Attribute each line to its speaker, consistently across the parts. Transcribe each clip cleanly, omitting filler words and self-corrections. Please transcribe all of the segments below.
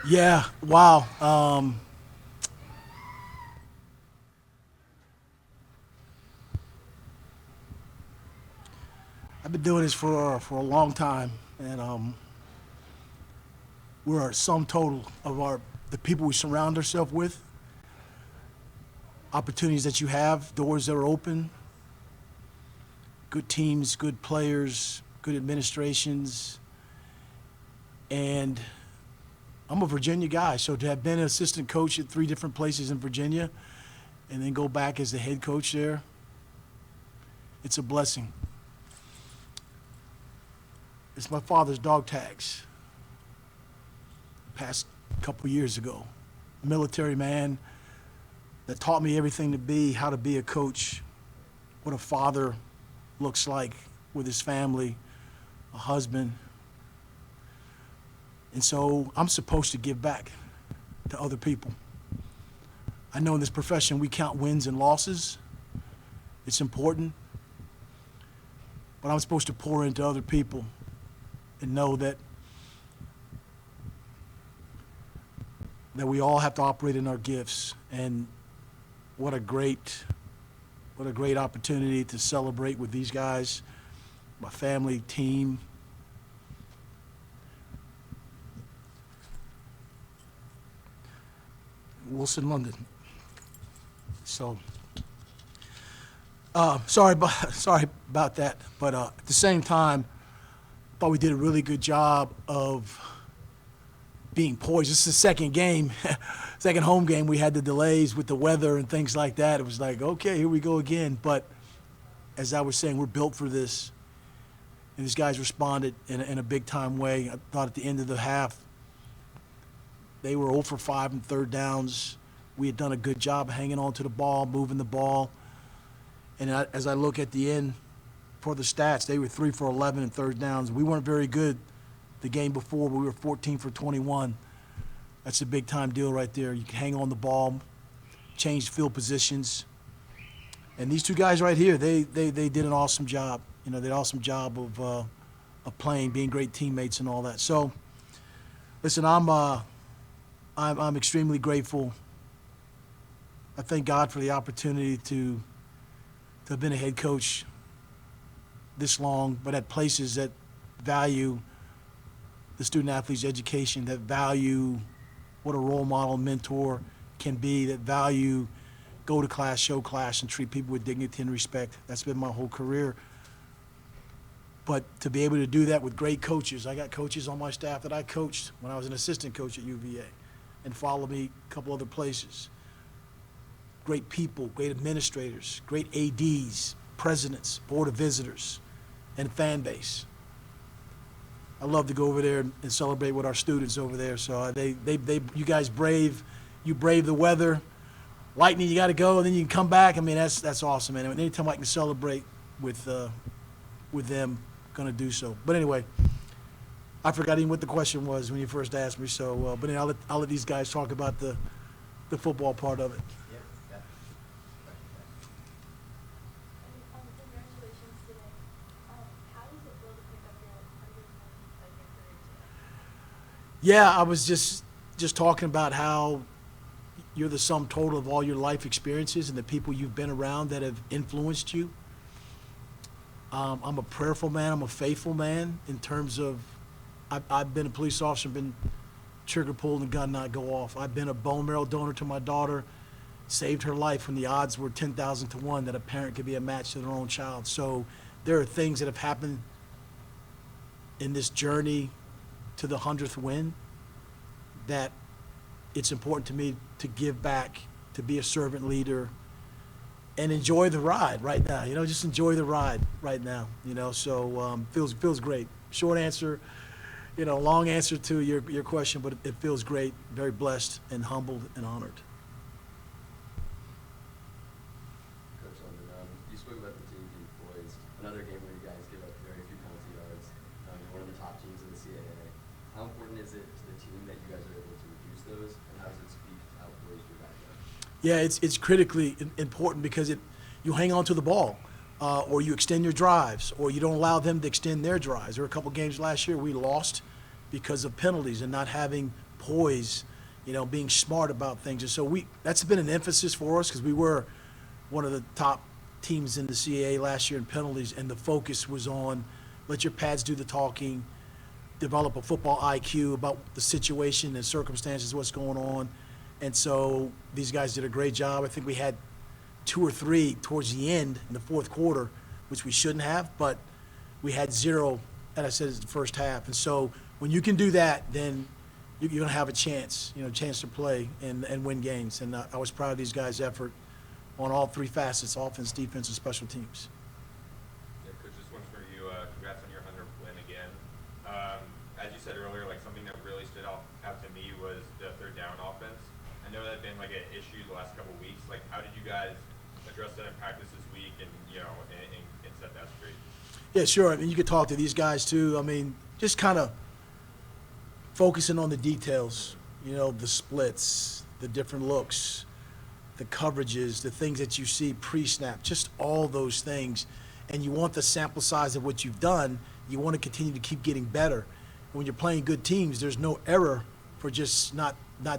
Speaker 1: Yeah, wow. I've been doing this for a long time, and we're a sum total of the people we surround ourselves with, opportunities that you have, doors that are open, good teams, good players, good administrations, and I'm a Virginia guy, so to have been an assistant coach at 3 different places in Virginia, and then go back as the head coach there, it's a blessing. It's my father's dog tags. Past couple years ago, a military man that taught me everything to be, how to be a coach, what a father looks like with his family, a husband. And so I'm supposed to give back to other people. I know in this profession we count wins and losses. It's important. But I'm supposed to pour into other people and know that we all have to operate in our gifts. And what a great opportunity to celebrate with these guys, my family, team. Wilson, London. So, sorry about that. But at the same time, I thought we did a really good job of being poised. This is the second game, second home game. We had the delays with the weather and things like that. It was like, okay, here we go again. But as I was saying, we're built for this. And these guys responded in a big-time way. I thought at the end of the half, they were 0 for 5 in third downs. We had done a good job hanging on to the ball, moving the ball. And as I look at the end for the stats, they were 3 for 11 in third downs. We weren't very good the game before, but we were 14 for 21. That's a big-time deal right there. You can hang on the ball, change field positions. And these two guys right here, they did an awesome job. You know, they did an awesome job of playing, being great teammates and all that. So, listen, I'm extremely grateful. I thank God for the opportunity to have been a head coach this long, but at places that value the student athlete's education, that value what a role model mentor can be, that value go to class, show class, and treat people with dignity and respect. That's been my whole career. But to be able to do that with great coaches, I got coaches on my staff that I coached when I was an assistant coach at UVA and followed me a couple other places. Great people, great administrators, great ADs, presidents, board of visitors, and fan base. I love to go over there and celebrate with our students over there. So you guys brave the weather, lightning, you got to go, and then you can come back. I mean, that's awesome, man. Anytime I can celebrate with them, gonna do so. But anyway, I forgot even what the question was when you first asked me. So, but anyway, I'll let these guys talk about the football part of it.
Speaker 2: Congratulations today. How does it feel to pick up your 100th win of your career today?
Speaker 1: Yeah, I was just talking about how you're the sum total of all your life experiences and the people you've been around that have influenced you. I'm a prayerful man. I'm a faithful man in terms of I've been a police officer, been trigger pulled and gun not go off. I've been a bone marrow donor to my daughter, saved her life when the odds were 10,000 to 1 that a parent could be a match to their own child. So there are things that have happened in this journey to the 100th win that it's important to me to give back, to be a servant leader, and enjoy the ride right now. You know, just enjoy the ride right now. You know, so feels great. Short answer, long answer to your question, but it feels great. Very blessed and humbled and honored.
Speaker 3: Coach London, you spoke about the team being poised. Another game where you guys give up very few penalty yards. You're one of the top teams in the CAA. How important is it to the team that you guys are able to reduce those, and how does it speak to how poised you guys are?
Speaker 1: Yeah, it's critically important because you hang on to the ball, or you extend your drives, or you don't allow them to extend their drives. There were a couple games last year we lost because of penalties and not having poise, being smart about things. And so that's been an emphasis for us because we were one of the top teams in the CAA last year in penalties, and the focus was on let your pads do the talking, develop a football IQ about the situation and circumstances, what's going on. And so these guys did a great job. I think we had 2 or 3 towards the end in the fourth quarter, which we shouldn't have, but we had 0, as I said, in the first half. And so when you can do that, then you're going to have a chance, chance to play and win games. And I was proud of these guys' effort on all 3 facets, offense, defense, and special teams.
Speaker 4: Yeah, Coach, this one's for you. Congrats on your 100th win again. As you said earlier, something that really stood out to me was the third down offense. I know that had been an issue the last couple of weeks. How did you guys address that in practice this week and set that straight?
Speaker 1: Yeah, sure. I mean, you could talk to these guys too. I mean, just kind of focusing on the details, the splits, the different looks, the coverages, the things that you see pre-snap, just all those things. And you want the sample size of what you've done. You want to continue to keep getting better. And when you're playing good teams, there's no error for just not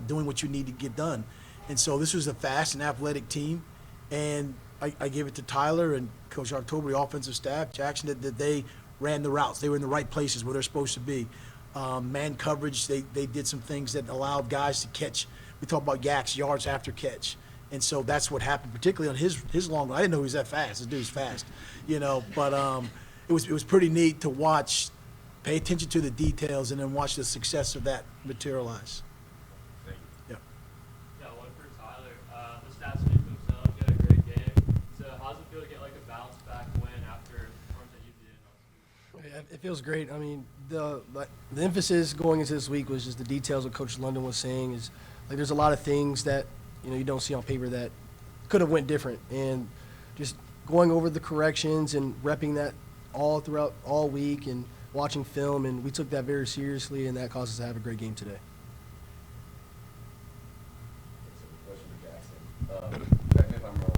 Speaker 1: doing what you need to get done. And so this was a fast and athletic team. And I gave it to Tyler and Coach October, the offensive staff, Jackson, that they ran the routes. They were in the right places where they're supposed to be. Man coverage, they did some things that allowed guys to catch. We talk about yards after catch. And so that's what happened, particularly on his long run. I didn't know he was that fast. This dude's fast, But it was pretty neat to watch, pay attention to the details, and then watch the success of that materialize.
Speaker 4: Thank you.
Speaker 1: Yeah.
Speaker 5: Yeah, one for Tyler. The stats speak for themselves. You had a great game. So how does it feel to get a bounce back win after the performance that you did?
Speaker 6: Yeah, it feels great. I mean, the emphasis going into this week was just the details of Coach London was saying is there's a lot of things that you don't see on paper that could have went different, and just going over the corrections and repping that all throughout all week and watching film, and we took that very seriously, and that caused us to have a great game today.
Speaker 3: Question for Jackson. Correct me if I'm wrong.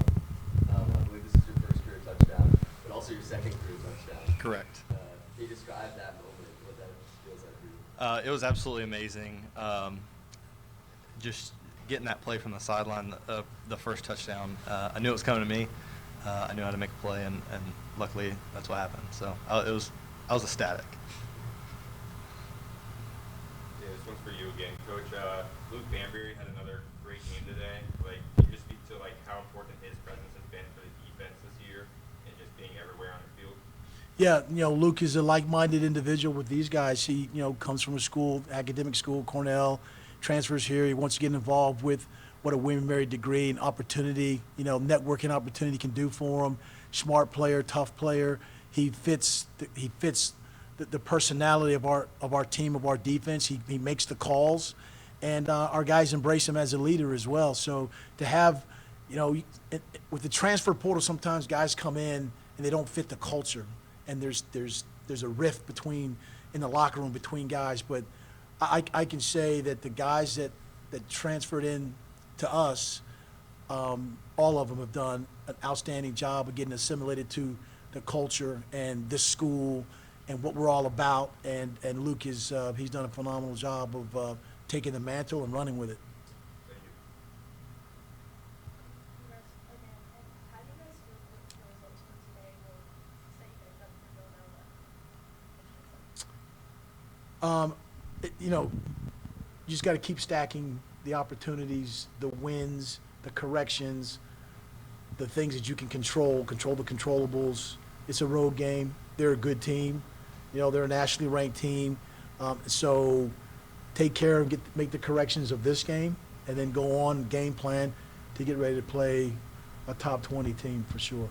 Speaker 3: I believe this is your first career touchdown, but also your second career touchdown.
Speaker 7: Correct.
Speaker 3: Can you describe that moment, what that feels like for you?
Speaker 7: It was absolutely amazing. Just getting that play from the sideline, the first touchdown. I knew it was coming to me. I knew how to make a play, and luckily that's what happened. So I was ecstatic.
Speaker 4: Yeah, this one's for you again, Coach. Luke Banbury had another great game today. Can you just speak to how important his presence has been for the defense this year and just being everywhere on the field?
Speaker 1: Yeah, Luke is a like-minded individual with these guys. He, comes from academic school, Cornell, transfers here. He wants to get involved with what a William & Mary degree and opportunity, networking opportunity can do for him. Smart player, tough player. He fits the personality of our team, of our defense. He makes the calls, and our guys embrace him as a leader as well. So to have, with the transfer portal, sometimes guys come in and they don't fit the culture, and there's a rift in the locker room between guys. But I can say that the guys that transferred in to us, all of them have done an outstanding job of getting assimilated to the culture and this school and what we're all about. And Luke he's done a phenomenal job of taking the mantle and running with it.
Speaker 4: Thank you.
Speaker 2: Congrats again. And how do you guys feel that the results from today will set you guys up for Villanova?
Speaker 1: You just got to keep stacking the opportunities, the wins, the corrections, the things that you can control the controllables. It's a road game. They're a good team. They're a nationally ranked team. So take care and make the corrections of this game, and then go on game plan to get ready to play a top 20 team for sure.